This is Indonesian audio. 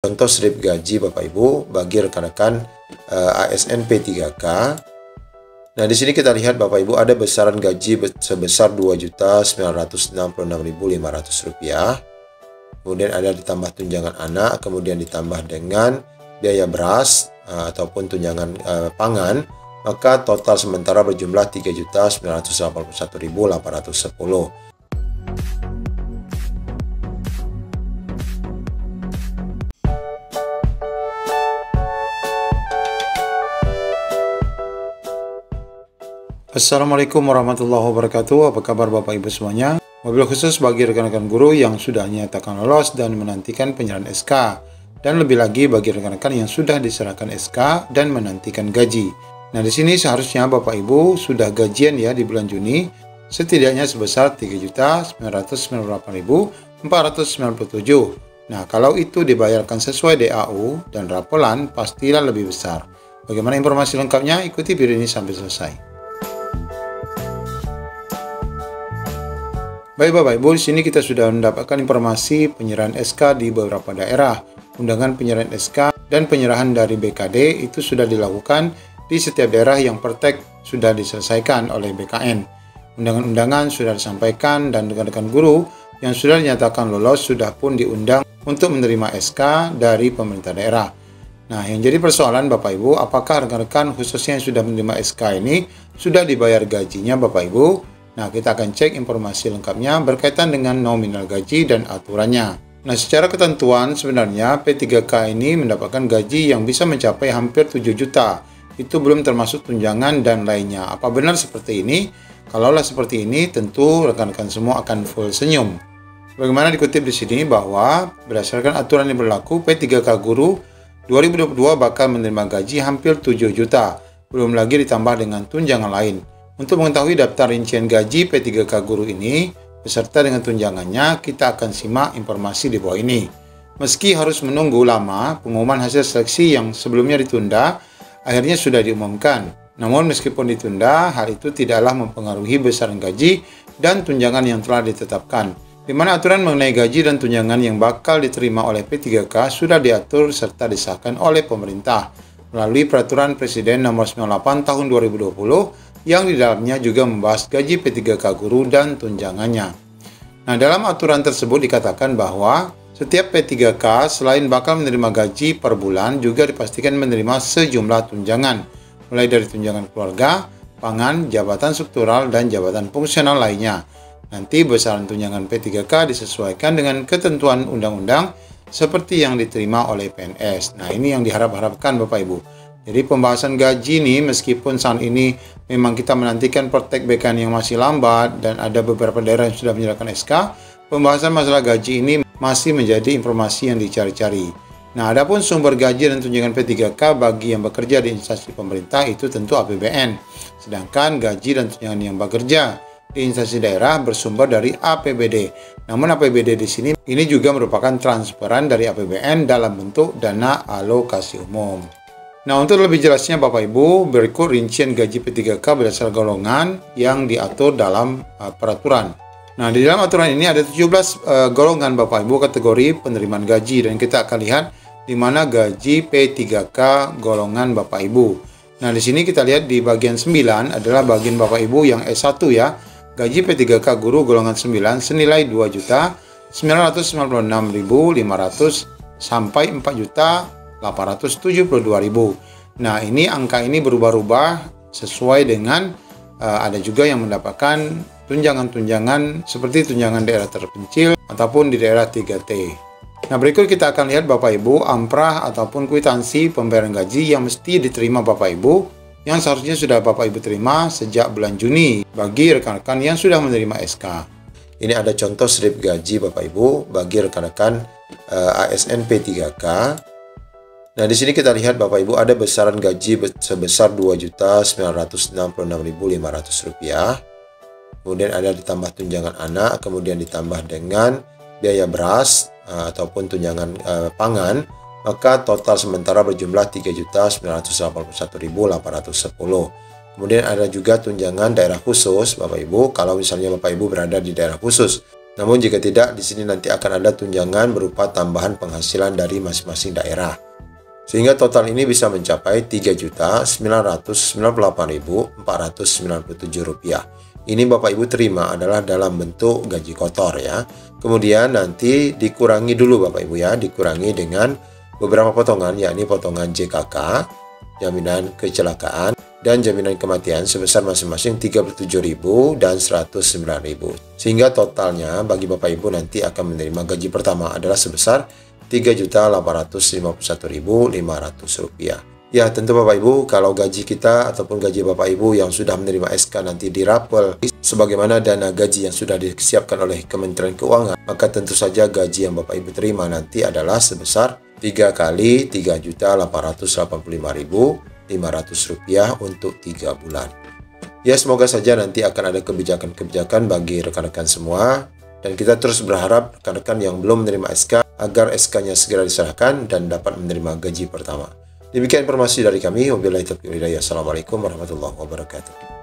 Contoh slip gaji Bapak Ibu bagi rekan-rekan ASN P3K. Nah, di sini kita lihat Bapak Ibu ada besaran gaji sebesar Rp2.966.500. Kemudian ada ditambah tunjangan anak, kemudian ditambah dengan biaya beras ataupun tunjangan pangan, maka total sementara berjumlah Rp3.981.810. Assalamualaikum warahmatullahi wabarakatuh. Apa kabar Bapak Ibu semuanya? Mobil khusus bagi rekan-rekan guru yang sudah dinyatakan lolos dan menantikan penyerahan SK, dan lebih lagi bagi rekan-rekan yang sudah diserahkan SK dan menantikan gaji. Nah, di sini seharusnya Bapak Ibu sudah gajian ya di bulan Juni, setidaknya sebesar Rp3.999.497. Nah, kalau itu dibayarkan sesuai DAU dan rapolan, pastilah lebih besar. Bagaimana informasi lengkapnya? Ikuti video ini sampai selesai. Baik Bapak Ibu, di sini kita sudah mendapatkan informasi penyerahan SK di beberapa daerah. Undangan penyerahan SK dan penyerahan dari BKD itu sudah dilakukan di setiap daerah yang praktek sudah diselesaikan oleh BKN. Undangan-undangan sudah disampaikan dan rekan-rekan guru yang sudah dinyatakan lolos sudah pun diundang untuk menerima SK dari pemerintah daerah. Nah, yang jadi persoalan Bapak Ibu, apakah rekan-rekan khususnya yang sudah menerima SK ini sudah dibayar gajinya Bapak Ibu? Nah, kita akan cek informasi lengkapnya berkaitan dengan nominal gaji dan aturannya. Nah, secara ketentuan sebenarnya P3K ini mendapatkan gaji yang bisa mencapai hampir 7 juta. Itu belum termasuk tunjangan dan lainnya. Apa benar seperti ini? Kalaulah seperti ini, tentu rekan-rekan semua akan full senyum. Bagaimana dikutip di sini bahwa berdasarkan aturan yang berlaku, P3K Guru 2022 bakal menerima gaji hampir 7 juta. Belum lagi ditambah dengan tunjangan lain. Untuk mengetahui daftar rincian gaji P3K Guru ini, beserta dengan tunjangannya, kita akan simak informasi di bawah ini. Meski harus menunggu lama, pengumuman hasil seleksi yang sebelumnya ditunda, akhirnya sudah diumumkan. Namun meskipun ditunda, hal itu tidaklah mempengaruhi besaran gaji dan tunjangan yang telah ditetapkan. Di mana aturan mengenai gaji dan tunjangan yang bakal diterima oleh P3K sudah diatur serta disahkan oleh pemerintah melalui Peraturan Presiden Nomor 98 Tahun 2020 yang di dalamnya juga membahas gaji P3K Guru dan tunjangannya. Nah, dalam aturan tersebut dikatakan bahwa setiap P3K selain bakal menerima gaji per bulan juga dipastikan menerima sejumlah tunjangan, mulai dari tunjangan keluarga, pangan, jabatan struktural, dan jabatan fungsional lainnya. Nanti besaran tunjangan P3K disesuaikan dengan ketentuan undang-undang seperti yang diterima oleh PNS. Nah, ini yang diharap-harapkan Bapak Ibu. Jadi pembahasan gaji ini meskipun saat ini memang kita menantikan praktek BKN yang masih lambat dan ada beberapa daerah yang sudah menyerahkan SK, pembahasan masalah gaji ini masih menjadi informasi yang dicari-cari. Nah, adapun sumber gaji dan tunjangan P3K bagi yang bekerja di instansi pemerintah itu tentu APBN. Sedangkan gaji dan tunjangan yang bekerja di instansi daerah bersumber dari APBD. Namun APBD di sini ini juga merupakan transferan dari APBN dalam bentuk dana alokasi umum. Nah, untuk lebih jelasnya Bapak Ibu, berikut rincian gaji P3K berdasarkan golongan yang diatur dalam peraturan. Nah, di dalam aturan ini ada 17 golongan Bapak Ibu kategori penerimaan gaji, dan kita akan lihat di mana gaji P3K golongan Bapak Ibu. Nah, di sini kita lihat di bagian 9 adalah bagian Bapak Ibu yang S1 ya. Gaji P3K Guru golongan 9 senilai Rp2.996.500 sampai Rp4.872.000. Nah, ini angka ini berubah-ubah sesuai dengan ada juga yang mendapatkan tunjangan-tunjangan seperti tunjangan daerah terpencil ataupun di daerah 3T. Nah, berikut kita akan lihat Bapak Ibu amprah ataupun kwitansi pembayaran gaji yang mesti diterima Bapak Ibu yang seharusnya sudah Bapak Ibu terima sejak bulan Juni bagi rekan-rekan yang sudah menerima SK. Ini ada contoh slip gaji Bapak Ibu bagi rekan-rekan ASN P3K. Nah, di sini kita lihat Bapak Ibu ada besaran gaji sebesar Rp2.966.500. Kemudian ada ditambah tunjangan anak, kemudian ditambah dengan biaya beras ataupun tunjangan pangan, maka total sementara berjumlah Rp3.981.810. Kemudian ada juga tunjangan daerah khusus Bapak Ibu, kalau misalnya Bapak Ibu berada di daerah khusus. Namun jika tidak, di sini nanti akan ada tunjangan berupa tambahan penghasilan dari masing-masing daerah. Sehingga total ini bisa mencapai Rp3.998.497. Ini Bapak Ibu terima adalah dalam bentuk gaji kotor ya. Kemudian nanti dikurangi dulu Bapak Ibu ya, dikurangi dengan beberapa potongan, yakni potongan JKK, jaminan kecelakaan, dan jaminan kematian sebesar masing-masing Rp37.000 dan Rp109.000. Sehingga totalnya bagi Bapak Ibu nanti akan menerima gaji pertama adalah sebesar Rp3.851.500. Ya, tentu Bapak Ibu, kalau gaji kita ataupun gaji Bapak Ibu yang sudah menerima SK nanti dirapel sebagaimana dana gaji yang sudah disiapkan oleh Kementerian Keuangan, maka tentu saja gaji yang Bapak Ibu terima nanti adalah sebesar 3 kali Rp3.855.500 untuk 3 bulan. Ya, semoga saja nanti akan ada kebijakan-kebijakan bagi rekan-rekan semua. Dan kita terus berharap rekan-rekan yang belum menerima SK agar SK-nya segera diserahkan dan dapat menerima gaji pertama. Demikian informasi dari kami. Wabillahi taufiq wal hidayah. Assalamualaikum warahmatullahi wabarakatuh.